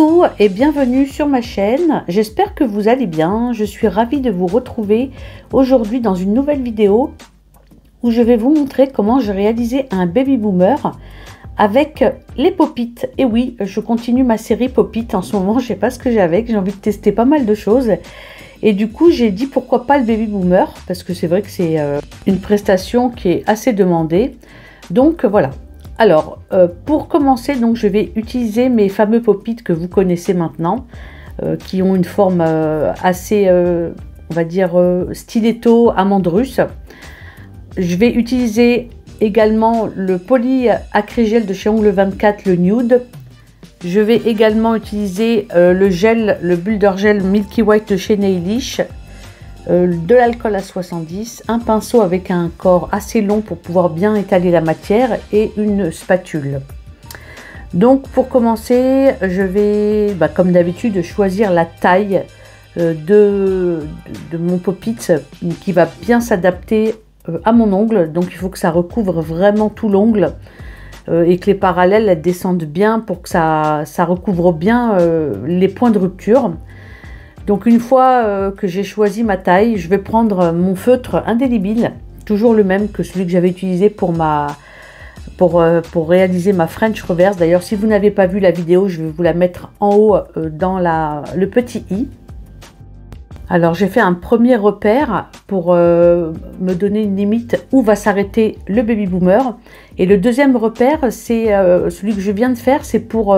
Coucou et bienvenue sur ma chaîne, j'espère que vous allez bien, je suis ravie de vous retrouver aujourd'hui dans une nouvelle vidéo où je vais vous montrer comment j'ai réalisé un baby boomer avec les pop-it. Et oui, je continue ma série pop-it en ce moment, je sais pas ce que j'ai avec, j'ai envie de tester pas mal de choses. Et du coup, j'ai dit pourquoi pas le baby boomer, parce que c'est vrai que c'est une prestation qui est assez demandée. Donc voilà. Alors, pour commencer, donc, je vais utiliser mes fameux pop-it que vous connaissez maintenant, qui ont une forme assez, on va dire, stiletto amande russe. Je vais utiliser également le poly acrygel de chez Ongle 24, le nude. Je vais également utiliser le gel, le Builder Gel Milky White de chez Nailish, de l'alcool à 70, un pinceau avec un corps assez long pour pouvoir bien étaler la matière et une spatule. Donc pour commencer, je vais, comme d'habitude, choisir la taille de mon pop-it qui va bien s'adapter à mon ongle. Donc il faut que ça recouvre vraiment tout l'ongle et que les parallèles elles descendent bien pour que ça recouvre bien les points de rupture. Donc une fois que j'ai choisi ma taille, je vais prendre mon feutre indélébile, toujours le même que celui que j'avais utilisé pour réaliser ma French reverse. D'ailleurs, si vous n'avez pas vu la vidéo, je vais vous la mettre en haut dans le petit i. Alors j'ai fait un premier repère pour me donner une limite où va s'arrêter le baby boomer. Et le deuxième repère, c'est celui que je viens de faire, c'est pour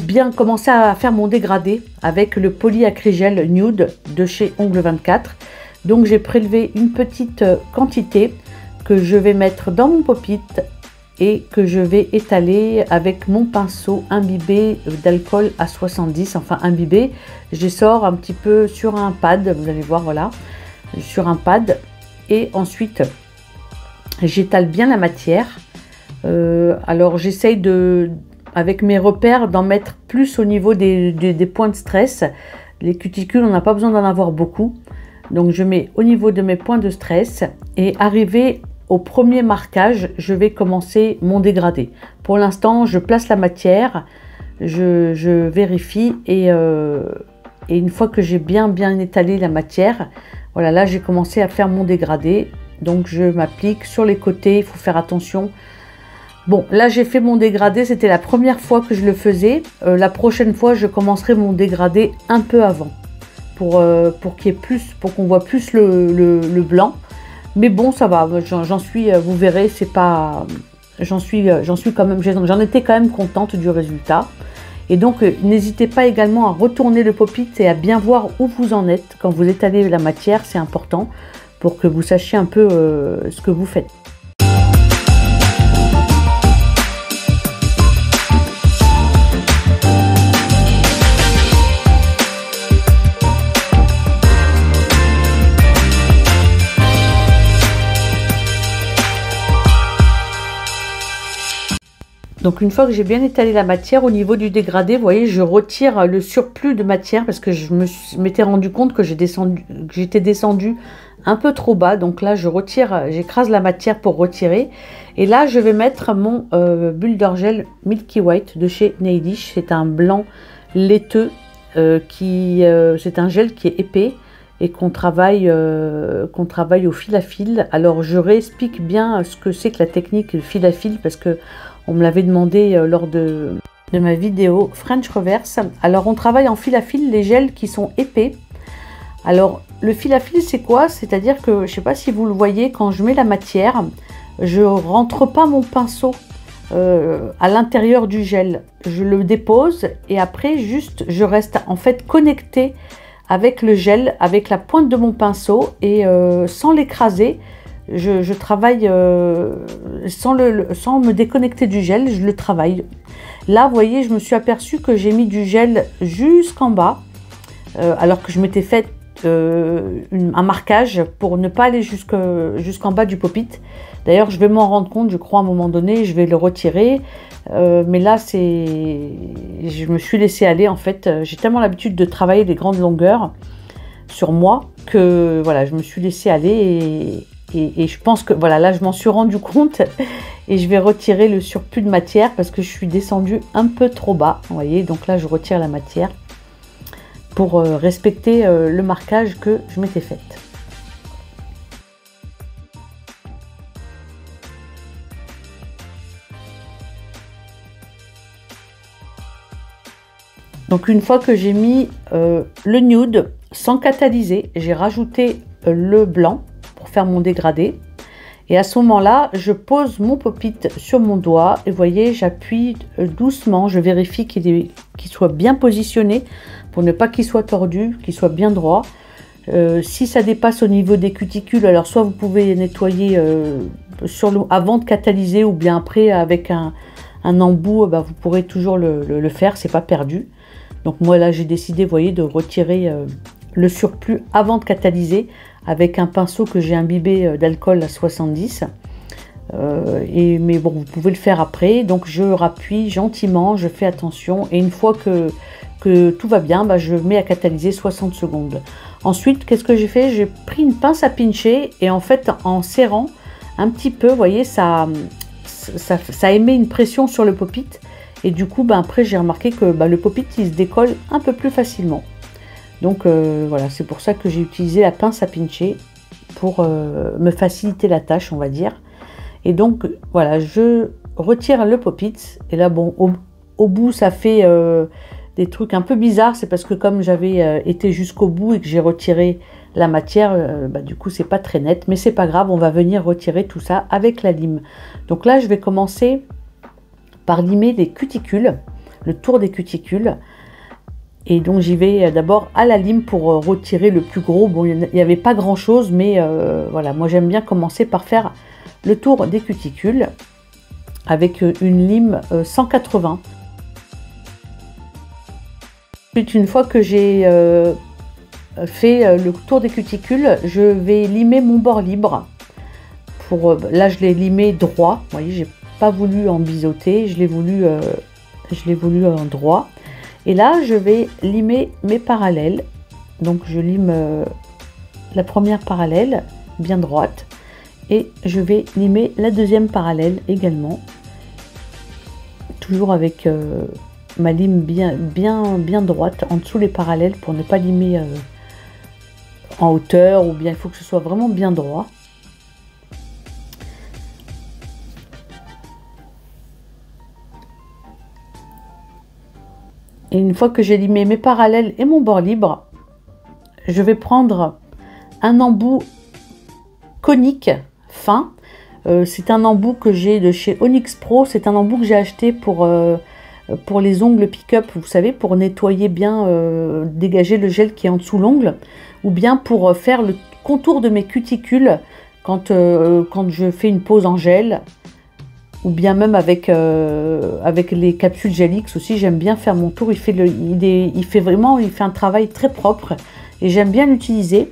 bien commencer à faire mon dégradé avec le poly acrygel nude de chez Ongle 24. Donc j'ai prélevé une petite quantité que je vais mettre dans mon pop-it et que je vais étaler avec mon pinceau imbibé d'alcool à 70, enfin imbibé. J'essore un petit peu sur un pad, vous allez voir, voilà, sur un pad, et ensuite j'étale bien la matière. Alors j'essaye avec mes repères d'en mettre plus au niveau des points de stress. Les cuticules, on n'a pas besoin d'en avoir beaucoup. Donc je mets au niveau de mes points de stress et arrivé au premier marquage, je vais commencer mon dégradé. Pour l'instant, je place la matière, je vérifie et une fois que j'ai bien étalé la matière, voilà, là j'ai commencé à faire mon dégradé. Donc je m'applique sur les côtés, il faut faire attention. Bon, là j'ai fait mon dégradé, c'était la première fois que je le faisais. La prochaine fois, je commencerai mon dégradé un peu avant pour qu'il y ait plus, pour qu'on voit plus le blanc. Mais bon, ça va, j'en suis, vous verrez, c'est pas, j'en suis quand même, j'en étais quand même contente du résultat. Et donc n'hésitez pas également à retourner le pop-it et à bien voir où vous en êtes quand vous étalez la matière, c'est important pour que vous sachiez un peu ce que vous faites. Donc une fois que j'ai bien étalé la matière, au niveau du dégradé, vous voyez, je retire le surplus de matière parce que je m'étais rendu compte que j'étais descendu un peu trop bas. Donc là, je retire, j'écrase la matière pour retirer. Et là, je vais mettre mon Builder Gel Milky White de chez Nailish. C'est un blanc laiteux, c'est un gel qui est épais et qu'on travaille au fil à fil. Alors je réexplique bien ce que c'est que la technique fil à fil parce que on me l'avait demandé lors de ma vidéo French Reverse. Alors on travaille en fil à fil les gels qui sont épais. Alors le fil à fil c'est quoi? C'est-à-dire que, je ne sais pas si vous le voyez, quand je mets la matière, je rentre pas mon pinceau à l'intérieur du gel. Je le dépose et après juste je reste en fait connecté avec le gel, avec la pointe de mon pinceau et sans l'écraser. Je travaille sans me déconnecter du gel, je le travaille. Là, vous voyez, je me suis aperçue que j'ai mis du gel jusqu'en bas, alors que je m'étais fait un marquage pour ne pas aller jusqu'en bas du pop-it. D'ailleurs, je vais m'en rendre compte, je crois, à un moment donné, je vais le retirer. Mais là, je me suis laissée aller, en fait. J'ai tellement l'habitude de travailler des grandes longueurs sur moi que voilà, je me suis laissée aller Et je pense que voilà, là je m'en suis rendu compte et je vais retirer le surplus de matière parce que je suis descendue un peu trop bas, vous voyez, donc là je retire la matière pour respecter le marquage que je m'étais fait. Donc une fois que j'ai mis le nude sans catalyser, j'ai rajouté le blanc pour faire mon dégradé. Et à ce moment-là, je pose mon pop-it sur mon doigt et vous voyez, j'appuie doucement, je vérifie qu'il soit bien positionné pour ne pas qu'il soit tordu, qu'il soit bien droit. Si ça dépasse au niveau des cuticules, alors soit vous pouvez nettoyer avant de catalyser ou bien après avec un embout, vous pourrez toujours le faire, c'est pas perdu. Donc moi là j'ai décidé, vous voyez, de retirer le surplus avant de catalyser avec un pinceau que j'ai imbibé d'alcool à 70. Mais bon, vous pouvez le faire après. Donc je rappuie gentiment, je fais attention et une fois que tout va bien, je mets à catalyser 60 secondes. Ensuite, qu'est-ce que j'ai fait? J'ai pris une pince à pincher et en fait en serrant un petit peu, vous voyez, ça émet une pression sur le pop-it. Et du coup, après, j'ai remarqué que le pop-it, il se décolle un peu plus facilement. Donc, voilà, c'est pour ça que j'ai utilisé la pince à pincher pour me faciliter la tâche, on va dire. Et donc, voilà, je retire le pop-it. Et là, bon, au bout, ça fait des trucs un peu bizarres. C'est parce que comme j'avais été jusqu'au bout et que j'ai retiré la matière, du coup, c'est pas très net. Mais c'est pas grave, on va venir retirer tout ça avec la lime. Donc là, je vais commencer par limer les cuticules, le tour des cuticules. Et donc j'y vais d'abord à la lime pour retirer le plus gros. Bon, il n'y avait pas grand chose, mais voilà, moi j'aime bien commencer par faire le tour des cuticules avec une lime 180. Ensuite, une fois que j'ai fait le tour des cuticules, je vais limer mon bord libre. Là, je l'ai limé droit. Vous voyez, j'ai pas voulu en biseauter, je l'ai voulu en droit. Et là, je vais limer mes parallèles. Donc, je lime la première parallèle bien droite et je vais limer la deuxième parallèle également. Toujours avec ma lime bien droite en dessous les parallèles pour ne pas limer en hauteur, ou bien il faut que ce soit vraiment bien droit. Et une fois que j'ai limé mes parallèles et mon bord libre, je vais prendre un embout conique fin. C'est un embout que j'ai de chez Onyx Pro. C'est un embout que j'ai acheté pour les ongles pick-up, vous savez, pour nettoyer bien, dégager le gel qui est en dessous l'ongle, ou bien pour faire le contour de mes cuticules quand je fais une pose en gel. Ou bien même avec les capsules Gelix aussi, j'aime bien faire mon tour. Il fait un travail très propre et j'aime bien l'utiliser.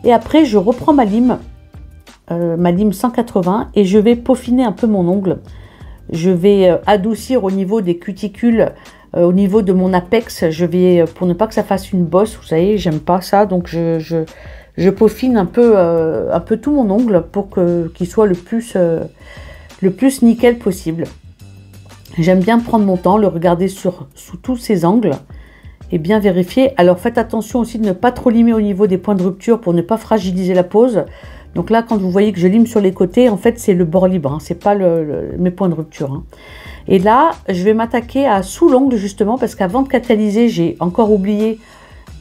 Et après, je reprends ma lime 180 et je vais peaufiner un peu mon ongle. Je vais adoucir au niveau des cuticules, au niveau de mon apex. Pour ne pas que ça fasse une bosse, vous savez, j'aime pas ça, donc je peaufine un peu tout mon ongle pour qu'il soit le plus nickel possible. J'aime bien prendre mon temps, le regarder sous tous ses angles et bien vérifier. Alors faites attention aussi de ne pas trop limer au niveau des points de rupture pour ne pas fragiliser la pose. Donc là, quand vous voyez que je lime sur les côtés, en fait c'est le bord libre, c'est pas mes points de rupture. Et là, je vais m'attaquer à sous l'ongle justement parce qu'avant de catalyser, j'ai encore oublié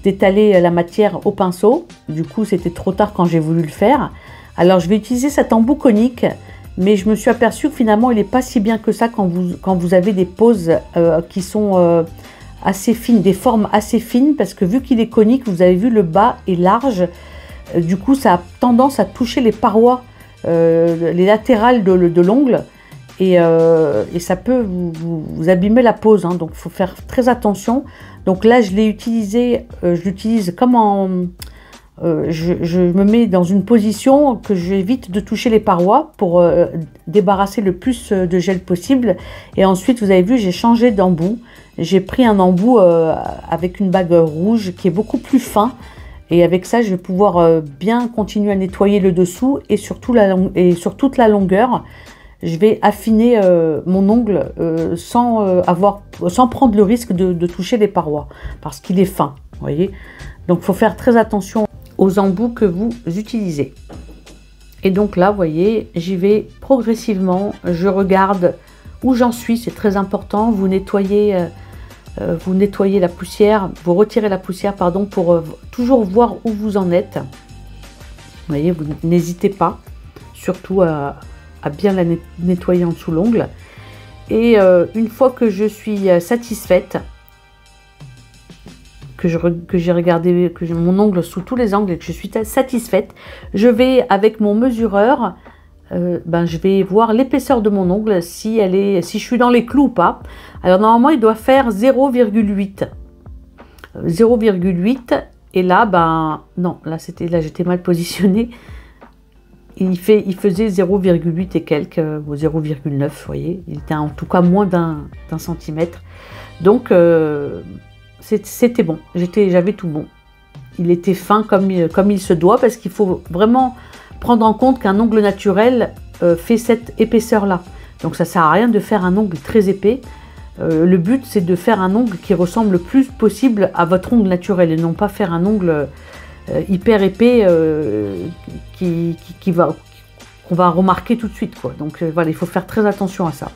d'étaler la matière au pinceau. Du coup, c'était trop tard quand j'ai voulu le faire. Alors je vais utiliser cet embout conique. Mais je me suis aperçue que finalement, il n'est pas si bien que ça quand vous avez des poses qui sont assez fines, des formes assez fines, parce que vu qu'il est conique, vous avez vu, le bas est large. Du coup, ça a tendance à toucher les parois, les latérales de l'ongle, et ça peut vous abîmer la pose. Donc, il faut faire très attention. Donc là, je l'utilise comme en... je me mets dans une position que j'évite de toucher les parois pour débarrasser le plus de gel possible. Et ensuite, vous avez vu, j'ai changé d'embout. J'ai pris un embout avec une bague rouge qui est beaucoup plus fin Et avec ça, je vais pouvoir bien continuer à nettoyer le dessous et sur toute la longueur. Je vais affiner mon ongle sans prendre le risque de toucher les parois parce qu'il est fin, vous voyez. Donc, il faut faire très attention aux embouts que vous utilisez. Et donc là, vous voyez, j'y vais progressivement. Je regarde où j'en suis, c'est très important. Vous nettoyez la poussière, vous retirez la poussière, pardon, pour toujours voir où vous en êtes. Vous voyez, vous n'hésitez pas, surtout à bien la nettoyer en dessous l'ongle. Et une fois que je suis satisfaite, que j'ai regardé mon ongle sous tous les angles et que je suis satisfaite, je vais avec mon mesureur, je vais voir l'épaisseur de mon ongle, si je suis dans les clous ou pas. Alors normalement il doit faire 0,8. 0,8 et là, non, là j'étais mal positionnée. Il faisait 0,8 et quelques, ou 0,9, vous voyez. Il était en tout cas moins d'un centimètre. Donc, c'était bon. J'avais tout bon. Il était fin comme il se doit, parce qu'il faut vraiment prendre en compte qu'un ongle naturel fait cette épaisseur-là. Donc, ça ne sert à rien de faire un ongle très épais. Le but, c'est de faire un ongle qui ressemble le plus possible à votre ongle naturel et non pas faire un ongle hyper épais qu'on va remarquer tout de suite, quoi. Donc voilà, il faut faire très attention à ça.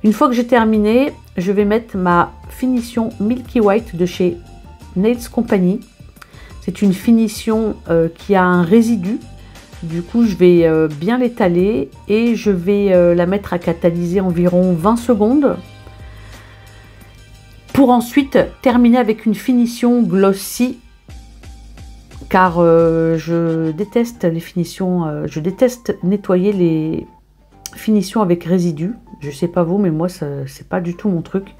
Une fois que j'ai terminé, je vais mettre ma finition Milky White de chez Nails Company. C'est une finition qui a un résidu. Du coup, je vais bien l'étaler et je vais la mettre à catalyser environ 20 secondes. Pour ensuite terminer avec une finition glossy. Car je déteste les finitions, je déteste nettoyer les finitions avec résidus. Je sais pas vous, mais moi c'est pas du tout mon truc.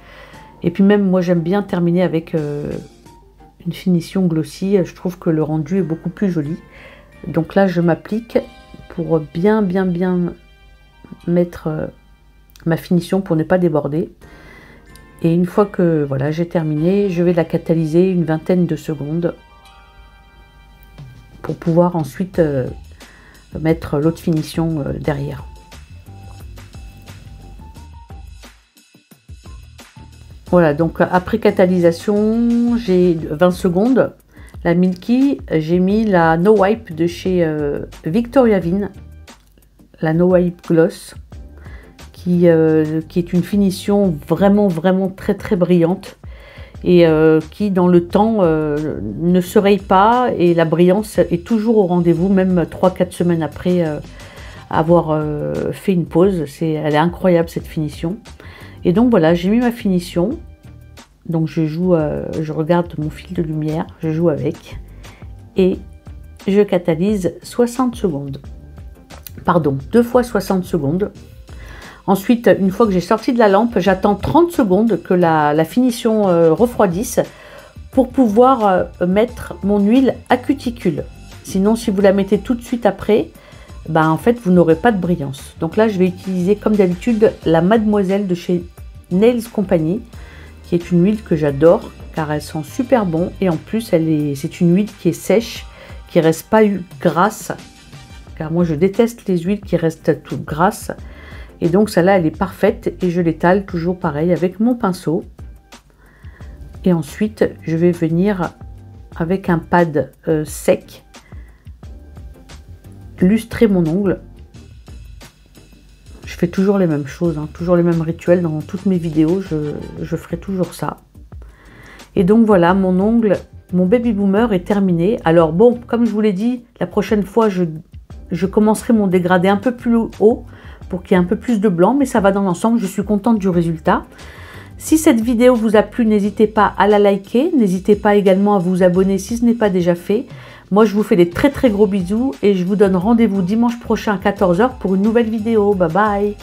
Et puis même moi j'aime bien terminer avec une finition glossy. Je trouve que le rendu est beaucoup plus joli. Donc là je m'applique pour bien mettre ma finition pour ne pas déborder. Et une fois que voilà, j'ai terminé, je vais la catalyser une vingtaine de secondes. Pour pouvoir ensuite mettre l'autre finition derrière. Voilà, donc après catalysation, j'ai 20 secondes. La Milky, j'ai mis la No Wipe de chez Victoria Vin, la No Wipe Gloss, qui est une finition vraiment très brillante. Et qui dans le temps ne se raye pas et la brillance est toujours au rendez-vous, même 3-4 semaines après avoir fait une pause. Elle est incroyable cette finition. Et donc voilà, j'ai mis ma finition. Donc je regarde mon fil de lumière, je joue avec et je catalyse 60 secondes. Pardon, 2 fois 60 secondes. Ensuite, une fois que j'ai sorti de la lampe, j'attends 30 secondes que la finition refroidisse pour pouvoir mettre mon huile à cuticule. Sinon, si vous la mettez tout de suite après, en fait, vous n'aurez pas de brillance. Donc là, je vais utiliser comme d'habitude la Mademoiselle de chez Nails Company, qui est une huile que j'adore car elle sent super bon. Et en plus, c'est une huile qui est sèche, qui reste pas grasse. Car moi, je déteste les huiles qui restent toutes grasses. Et donc celle-là, elle est parfaite et je l'étale toujours pareil avec mon pinceau. Et ensuite, je vais venir avec un pad sec lustrer mon ongle. Je fais toujours les mêmes choses, hein, toujours les mêmes rituels dans toutes mes vidéos, je ferai toujours ça. Et donc voilà, mon ongle, mon baby boomer est terminé. Alors bon, comme je vous l'ai dit, la prochaine fois, je commencerai mon dégradé un peu plus haut pour qu'il y ait un peu plus de blanc, mais ça va dans l'ensemble, je suis contente du résultat. Si cette vidéo vous a plu, n'hésitez pas à la liker, n'hésitez pas également à vous abonner si ce n'est pas déjà fait. Moi, je vous fais des très gros bisous et je vous donne rendez-vous dimanche prochain à 14 h pour une nouvelle vidéo. Bye bye!